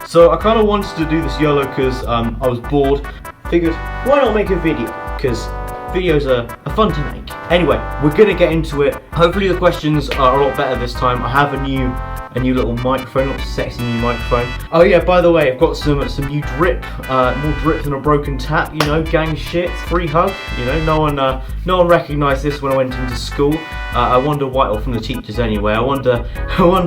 So I kind of wanted to do this YOLO because I was bored. Figured, why not make a video? Because videos are fun to make. Anyway, we're gonna get into it. Hopefully the questions are a lot better this time. I have a new little microphone, not sexy new microphone. Oh yeah, by the way, I've got some new drip, more drip than a broken tap. You know, gang shit, free hug. You know, no one recognised this when I went into school. I wonder why, or from the teachers anyway. I wonder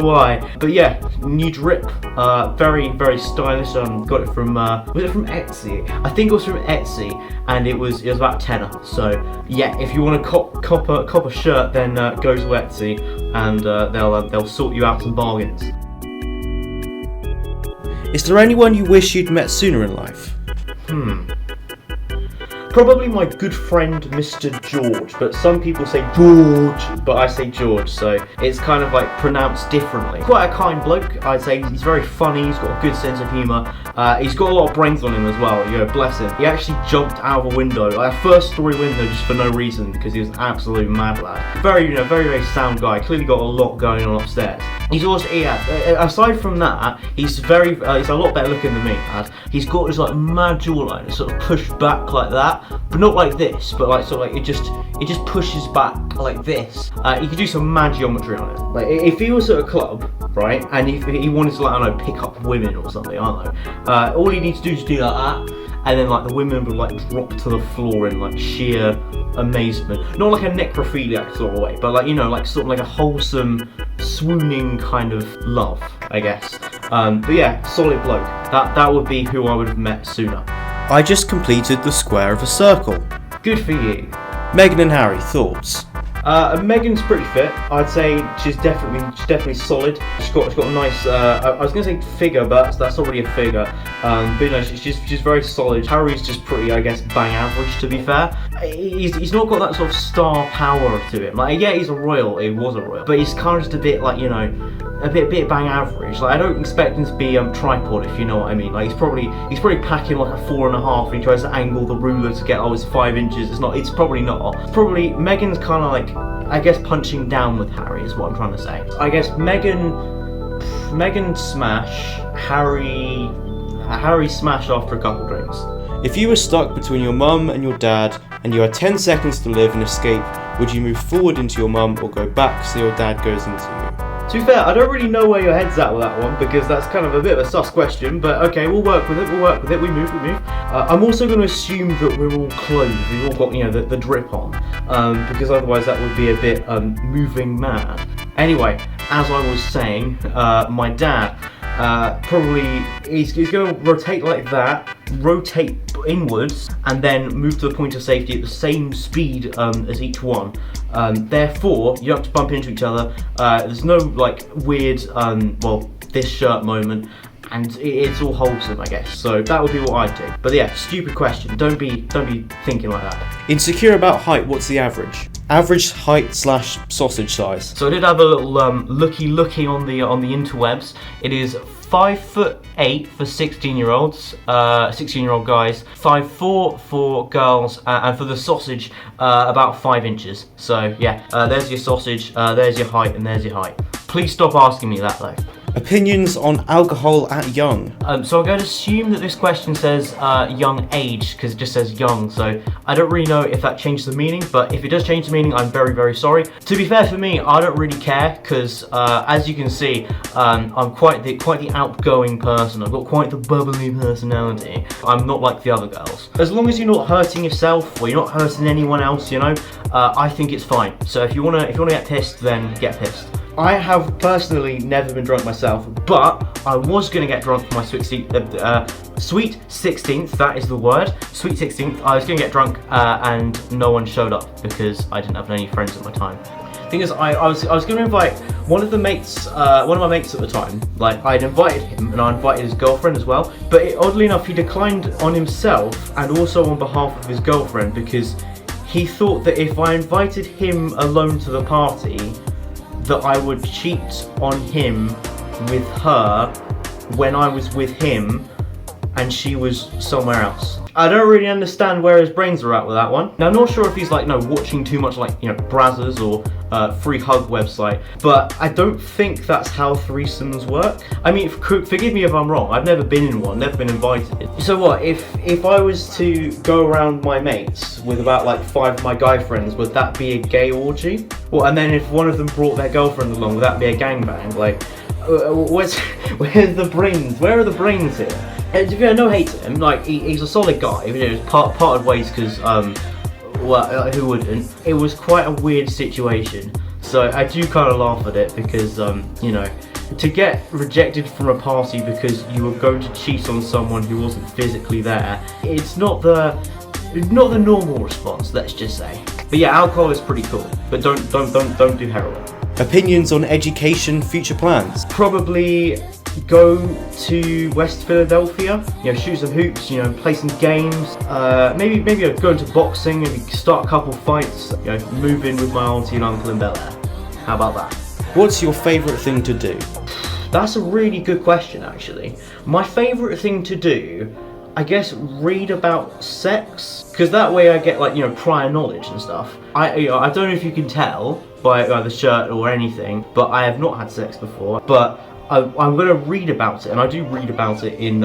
why. But yeah, new drip, very stylish. Got it from was it from Etsy? I think it was from Etsy, and it was about £10. So yeah, if you want to cop a shirt, then go to Etsy, and they'll sort you out some bargains. Is there anyone you wish you'd met sooner in life? Probably my good friend Mr. George, but some people say George, but I say George, so it's kind of like pronounced differently. Quite a kind bloke, I'd say. He's very funny, he's got a good sense of humour. He's got a lot of brains on him as well, you know, bless him. He actually jumped out of a window, like a first story window, just for no reason, because he was an absolute mad lad. Very sound guy, clearly got a lot going on upstairs. He's also, aside from that, he's a lot better looking than me, lad. He's got this like mad jawline, it's sort of pushed back like that. But not like this, but like sort of like it just pushes back like this. You could do some mad geometry on it. Like if he was at a club, right, and if he wanted to, like, I don't know, pick up women or something, I don't know. All he needs to do is do like that, and then like the women would like drop to the floor in like sheer amazement. Not like a necrophiliac sort of way, but like, you know, like sort of like a wholesome, swooning kind of love, I guess. But yeah, solid bloke. That would be who I would have met sooner. I just completed the square of a circle. Good for you. Meghan and Harry, thoughts? Megan's pretty fit. I'd say she's definitely solid. She's got a nice. I was gonna say figure, but that's already a figure. But you know, she's very solid. Harry's just pretty, I guess, bang average, to be fair. He's not got that sort of star power to him. Like, yeah, he's a royal. He was a royal, but he's kind of just a bit like, you know, a bit bang average. Like, I don't expect him to be tripod, if you know what I mean. Like, he's probably packing like a 4.5, and he tries to angle the ruler to get, oh, it's 5 inches. It's probably not. Probably Meghan's kind of like, I guess, punching down with Harry is what I'm trying to say. I guess Meghan smash, Harry smash after a couple drinks. If you were stuck between your mum and your dad, and you had 10 seconds to live and escape, would you move forward into your mum or go back so your dad goes into you? To be fair, I don't really know where your head's at with that one, because that's kind of a bit of a sus question, but okay, we'll work with it, we move. I'm also going to assume that we're all clothed, we've all got, you know, the drip on, because otherwise that would be a bit moving mad. Anyway, as I was saying, my dad, probably, he's going to rotate like that, rotate inwards, and then move to the point of safety at the same speed as each one. Therefore, you don't have to bump into each other. There's no like weird, this shirt moment, and it's all wholesome, I guess. So that would be what I'd do. But yeah, stupid question. Don't be thinking like that. Insecure about height, what's the average? Average height / sausage size. So I did have a little looky on the interwebs. It is 5'8" for 16-year-olds, 16-year-old guys, 5'4" for girls, and for the sausage, about 5 inches. So yeah, there's your sausage, there's your height, and there's your height. Please stop asking me that though. Opinions on alcohol at young. So I'm going to assume that this question says young age, because it just says young, so I don't really know if that changes the meaning, but if it does change the meaning, I'm very sorry. To be fair, for me, I don't really care, because as you can see, I'm quite the outgoing person. I've got quite the bubbly personality. I'm not like the other girls. As long as you're not hurting yourself, or you're not hurting anyone else, you know, I think it's fine. So if you wanna get pissed, then get pissed. I have personally never been drunk myself, but I was going to get drunk for my sweet 16th, that is the word, sweet 16th. I was going to get drunk and no one showed up because I didn't have any friends at my time. Thing is, I was going to invite one of my mates at the time. Like, I'd invited him and I invited his girlfriend as well, but oddly enough he declined on himself and also on behalf of his girlfriend, because he thought that if I invited him alone to the party, that I would cheat on him with her when I was with him and she was somewhere else. I don't really understand where his brains are at with that one. Now, I'm not sure if he's like, watching too much like, Brazzers or Free Hug website, but I don't think that's how threesomes work. I mean, forgive me if I'm wrong. I've never been in one, never been invited. So what, if I was to go around my mates with about like 5 of my guy friends, would that be a gay orgy? Well, and then if one of them brought their girlfriend along, would that be a gangbang? Like, where's the brains? Where are the brains here? And no hate to him, like he's a solid guy. Parted ways because who wouldn't? It was quite a weird situation, so I do kind of laugh at it because to get rejected from a party because you were going to cheat on someone who wasn't physically there, it's not the normal response, let's just say. But yeah, alcohol is pretty cool, but don't do heroin. Opinions on education, future plans? Probably go to West Philadelphia, shoot some hoops, play some games, maybe go into boxing, maybe start a couple fights, move in with my auntie and uncle in Bel Air. How about that? What's your favourite thing to do? That's a really good question, actually. My favourite thing to do, I guess, read about sex, because that way I get prior knowledge and stuff. I don't know if you can tell by the shirt or anything, but I have not had sex before, but I'm going to read about it, and I do read about it in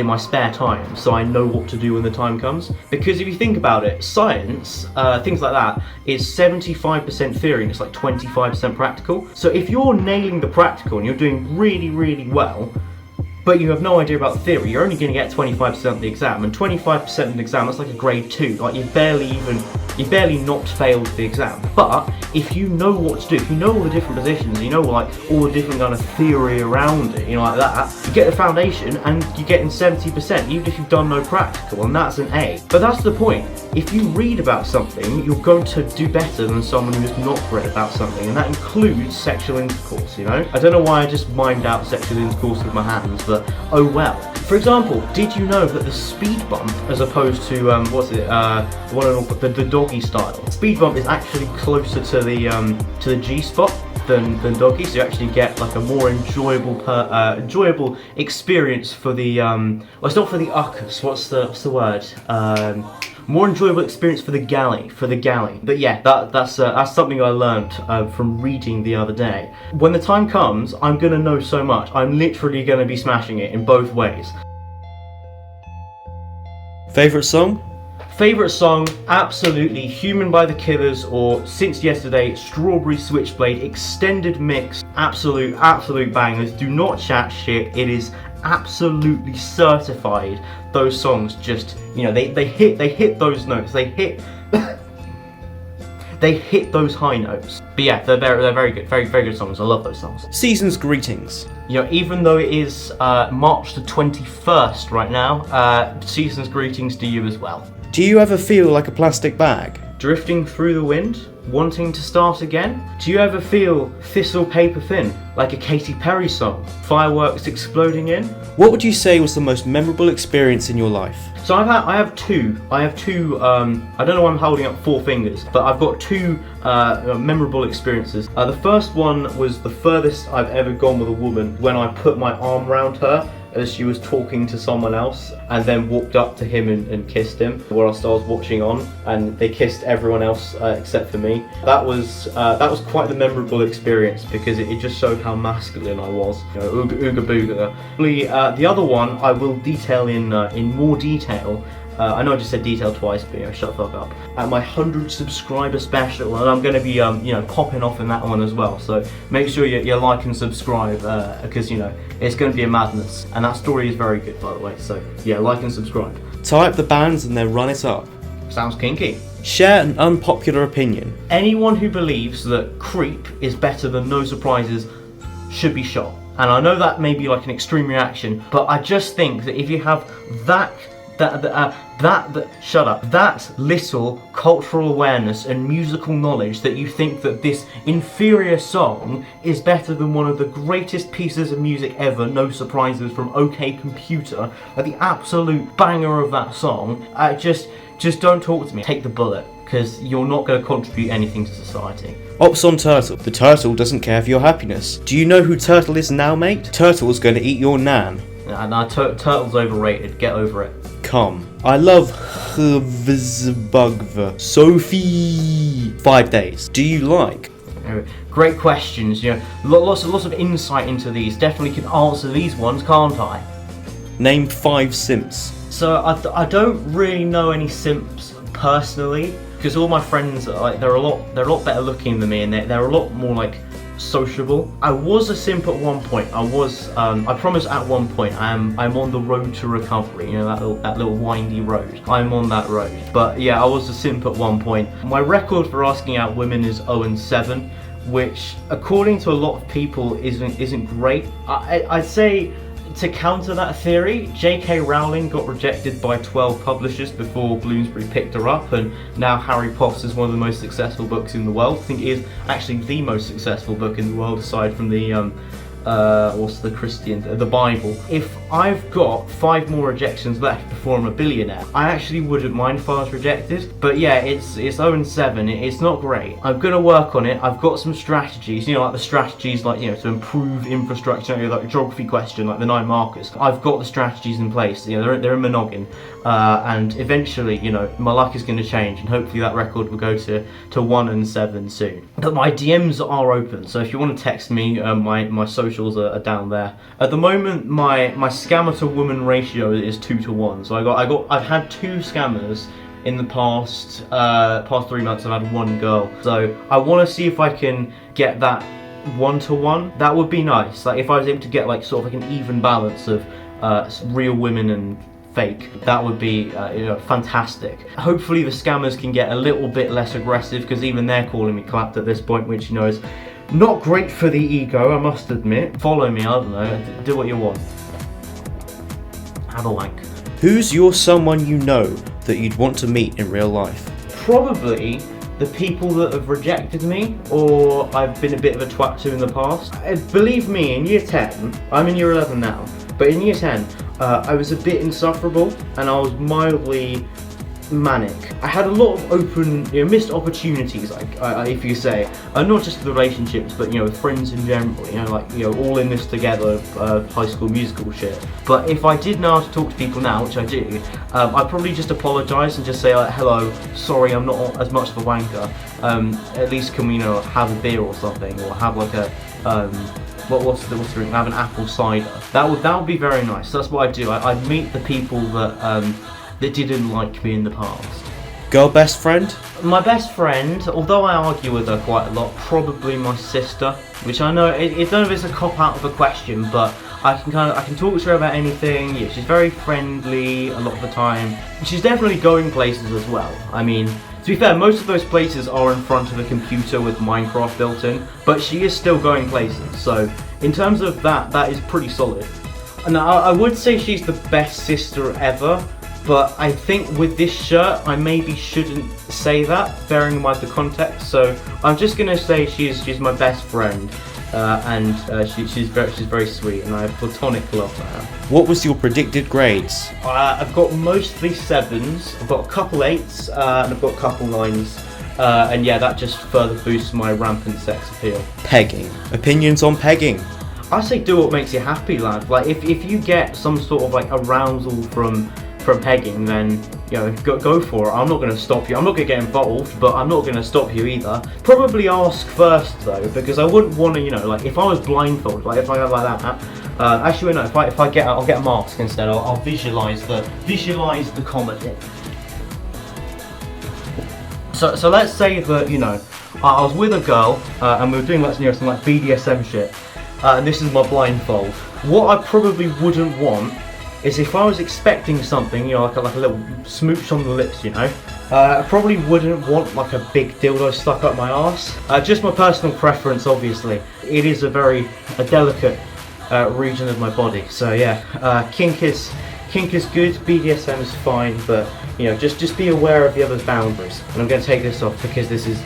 my spare time, so I know what to do when the time comes. Because if you think about it, science, things like that, is 75% theory and it's like 25% practical. So if you're nailing the practical and you're doing really, really well, but you have no idea about the theory, you're only going to get 25% of the exam, and 25% of the exam, that's like a grade 2. Like you've barely not failed the exam. But if you know what to do, if you know all the different positions, all the different kind of theory around it, like that, you get the foundation and you get in 70%, even if you've done no practical, and that's an A. But that's the point. If you read about something, you're going to do better than someone who has not read about something, and that includes sexual intercourse, I don't know why I just mimed out sexual intercourse with my hands, but oh well. For example, did you know that the speed bump, as opposed to the doggy style, speed bump is actually closer to the G spot than doggy, so you actually get like a more enjoyable experience for the it's not for the uckus. What's the word? More enjoyable experience for the galley. But yeah, that's something I learned from reading the other day. When the time comes, I'm gonna know so much. I'm literally gonna be smashing it in both ways. Favourite song? Favourite song, absolutely Human by the Killers, or Since Yesterday, Strawberry Switchblade, extended mix, absolute bangers. Do not chat shit, it is absolutely certified. Those songs just, they hit those notes, they hit those high notes. But yeah, they're very good, very good songs. I love those songs. Season's greetings. Even though it is March the 21st right now, season's greetings to you as well. Do you ever feel like a plastic bag? Drifting through the wind, wanting to start again? Do you ever feel thistle paper thin, like a Katy Perry song? Fireworks exploding in? What would you say was the most memorable experience in your life? So I have two. I don't know why I'm holding up 4 fingers, but I've got 2 memorable experiences. The first one was the furthest I've ever gone with a woman, when I put my arm around her as she was talking to someone else, and then walked up to him and kissed him whilst I was watching on, and they kissed everyone else except for me. That was quite the memorable experience, because it just showed how masculine I was. Ooga ooga booga. The other one I will detail in more detail. I know I just said detail twice, but shut the fuck up. At my 100 subscriber special, and I'm going to be popping off in that one as well. So make sure you like and subscribe, because it's going to be a madness. And that story is very good, by the way. So yeah, like and subscribe. Tie up the bands and then run it up. Sounds kinky. Share an unpopular opinion. Anyone who believes that Creep is better than No Surprises should be shot. And I know that may be like an extreme reaction, but I just think that if you have that little cultural awareness and musical knowledge, that you think that this inferior song is better than one of the greatest pieces of music ever, No Surprises from OK Computer, like the absolute banger of that song, just don't talk to me. Take the bullet, because you're not going to contribute anything to society. Ops on Turtle. The turtle doesn't care for your happiness. Do you know who Turtle is now, mate? Turtle's going to eat your nan. Turtle's overrated. Get over it. come. I love Hvzbugva. Sophie. 5 days. Do you like? Great questions. Lots of insight into these. Definitely can answer these ones, can't I? Name 5 simps. So I don't really know any simps personally, because all my friends they're a lot better looking than me, and they're a lot more sociable. I was a simp at one point. I promise at one point I'm on the road to recovery, that little windy road. I'm on that road. But yeah, I was a simp at one point. My record for asking out women is 0-7, which according to a lot of people isn't great. I'd say, to counter that theory, J.K. Rowling got rejected by 12 publishers before Bloomsbury picked her up, and now Harry Potter is one of the most successful books in the world. I think it is actually the most successful book in the world, aside from the the Bible. If I've got 5 more rejections left before I'm a billionaire, I actually wouldn't mind if I was rejected. But yeah, it's 0-7. It's not great. I'm gonna work on it. I've got some strategies, like the strategies to improve infrastructure, like a geography question, like the 9 markers. I've got the strategies in place. They're in my noggin, and eventually, my luck is gonna change, and hopefully that record will go to 1-7 soon. But my DMs are open, so if you want to text me, my socials are down there. At the moment, my scammer to woman ratio is 2-1. So I've had 2 scammers in the past 3 months. I've had 1 girl. So I want to see if I can get that 1-1. That would be nice. If I was able to get an even balance of real women and fake, that would be fantastic. Hopefully the scammers can get a little bit less aggressive, because even they're calling me clapped at this point, which is not great for the ego, I must admit. Follow me, I don't know, do what you want. Have a wank. Who's your someone you know that you'd want to meet in real life? Probably the people that have rejected me, or I've been a bit of a twat to in the past. Believe me, in year 10, I'm in year 11 now, but in year 10, I was a bit insufferable, and I was mildly manic. I had a lot of open, missed opportunities, if you say, not just the relationships, but with friends in general, all in this together, High School Musical shit. But if I did know how to talk to people now, which I do, I'd probably just apologise and just say hello, sorry, I'm not as much of a wanker. At least can we have a beer or something, or have what's the drink? Have an apple cider. That would be very nice. That's what I do. I'd meet the people that didn't like me in the past. Girl best friend? My best friend, although I argue with her quite a lot, probably my sister. Which I know, I don't know if it's a cop-out of a question, but I can talk to her about anything. Yeah, she's very friendly a lot of the time. She's definitely going places as well. I mean, to be fair, most of those places are in front of a computer with Minecraft built in, but she is still going places. So in terms of that is pretty solid. And I would say she's the best sister ever. But I think with this shirt, I maybe shouldn't say that, bearing in mind the context. So I'm just gonna say she's my best friend, and she's very sweet, and I have platonic love for her. What was your predicted grades? I've got mostly 7s. I've got a couple 8s, and I've got a couple 9s. And yeah, that just further boosts my rampant sex appeal. Pegging. Opinions on pegging? I say do what makes you happy, lad. If you get some sort of arousal from pegging, then go for it. I'm not going to stop you. I'm not going to get involved, but I'm not going to stop you either. Probably ask first though, because I wouldn't want to, if I was blindfolded, if I go like that. Actually, no. If I'll get a mask instead. I'll visualize the comedy. So let's say that I was with a girl and we were doing some BDSM shit, and this is my blindfold. What I probably wouldn't want is if I was expecting something, like a little smooch on the lips, I probably wouldn't want a big dildo stuck up my arse. Just my personal preference, obviously. It is a delicate region of my body. So yeah, kink is good, BDSM is fine, but just be aware of the other's boundaries. And I'm going to take this off because this is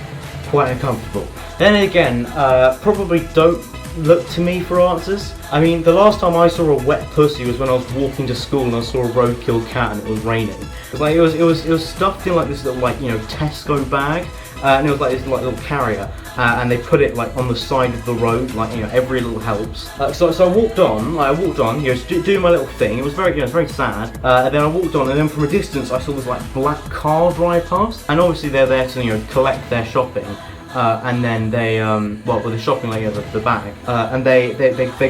quite uncomfortable. Then again, probably don't look to me for answers. I mean, the last time I saw a wet pussy was when I was walking to school and I saw a roadkill cat and it was raining. It was stuffed in this little Tesco bag, and it was this little carrier. and they put it like on the side of the road, like, you know, every little helps. So I walked on, you know, doing my little thing. It was very, you know, it's very sad. And then I walked on, and then from a distance I saw this like black car drive past, and obviously they're there to, you know, collect their shopping. And then they, well, with the shopping layer, the bag, and they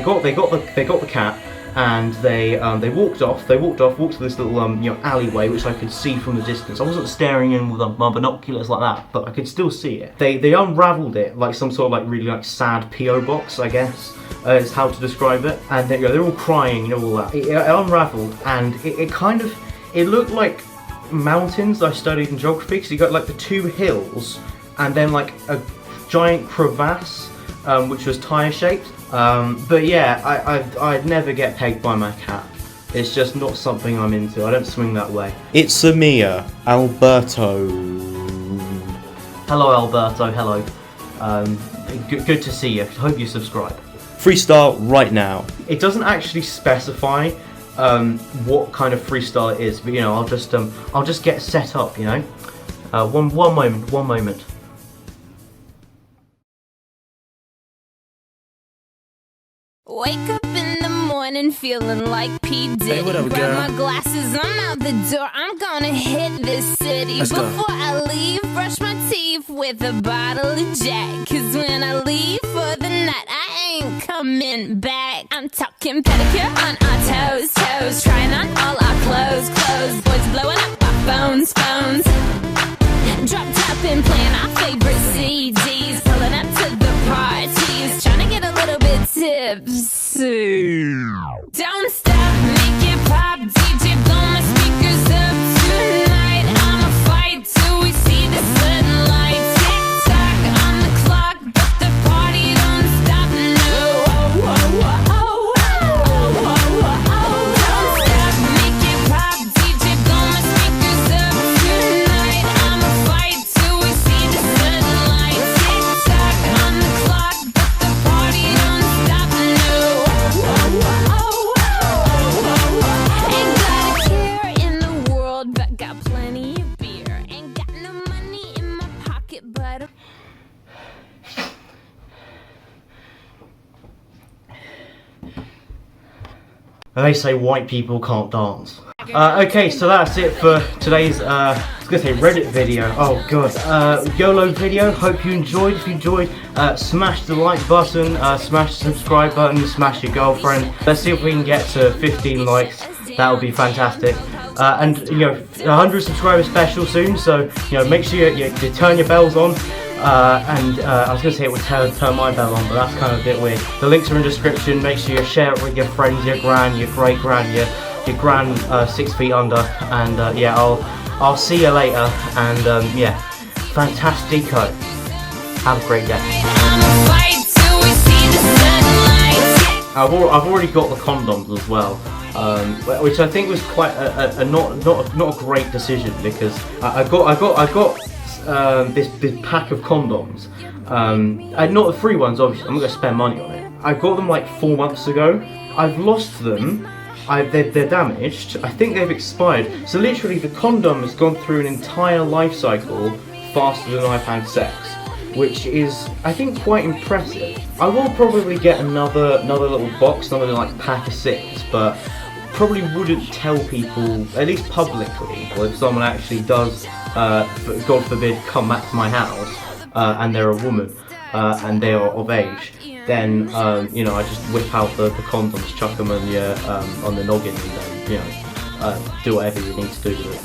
got the cat, and they walked off. Walked to this little you know, alleyway, which I could see from the distance. I wasn't staring in with my binoculars like that, but I could still see it. They unravelled it like some sort of like really like sad PO box, I guess. Is how to describe it. And they, you know, they're all crying, you know, all that. It unravelled, and it kind of, it looked like mountains I studied in geography, because you got like the two hills, and then like a giant crevasse, which was tire shaped. But yeah, I'd never get pegged by my cat. It's just not something I'm into. I don't swing that way. It's Mia, Alberto. Hello, Alberto. Hello. Good to see you. Hope you subscribe. Freestyle right now. It doesn't actually specify what kind of freestyle it is, but you know, I'll just get set up. You know, one moment. Wake up in the morning feeling like P. Diddy. Hey, what up, Grab girl? my glasses, I'm out the door. I'm gonna hit this city. Let's go. Before I leave, brush my teeth with a bottle of Jack. Cause when I leave for the night, I ain't coming back. I'm talking pedicure on our toes. Trying on all our clothes. Boys blowing up our phones. Drop top and playing our favorite CDs. Pulling up to the parties. Trying to get a little bit tipsy. Don't stop, make it pop. DJ, blow my speakers up tonight. I'ma fight till we see the sunlight. Tick tock on the clock, but the party don't stop. No. Don't stop, make it pop. DJ, blow my speakers up tonight. I'ma fight till we see the sunlight. Tick tock on the clock, but the party don't stop. No. Ain't got a care in the world, but got plenty of beer. Ain't got no money in my pocket, but They say white people can't dance. Okay, so that's it for today's, I was gonna say Reddit video. Oh god. YOLO video. Hope you enjoyed. If you enjoyed, smash the like button, smash the subscribe button, smash your girlfriend. Let's see if we can get to 15 likes. That would be fantastic. And you know, 100 subscriber special soon. So you know, make sure you turn your bells on. And I was going to say it would turn my bell on, but that's kind of a bit weird. The links are in the description. Make sure you share it with your friends, your gran, your great gran, your gran 6 feet under. And yeah, I'll see you later. And yeah, fantastico. Have a great day. I've already got the condoms as well, which I think was quite a not a great decision, because I got this pack of condoms, and not the free ones, obviously. I'm not going to spend money on it. I got them like 4 months ago. I've lost them. They're damaged. I think they've expired. So literally the condom has gone through an entire life cycle faster than I've had sex, which is, I think, quite impressive. I will probably get another little box, another like pack of 6, but probably wouldn't tell people, at least publicly, or if someone actually does, God forbid, come back to my house, and they're a woman, and they are of age, then, you know, I just whip out the condoms, chuck them on the noggin, and then, you know, do whatever you need to do with it.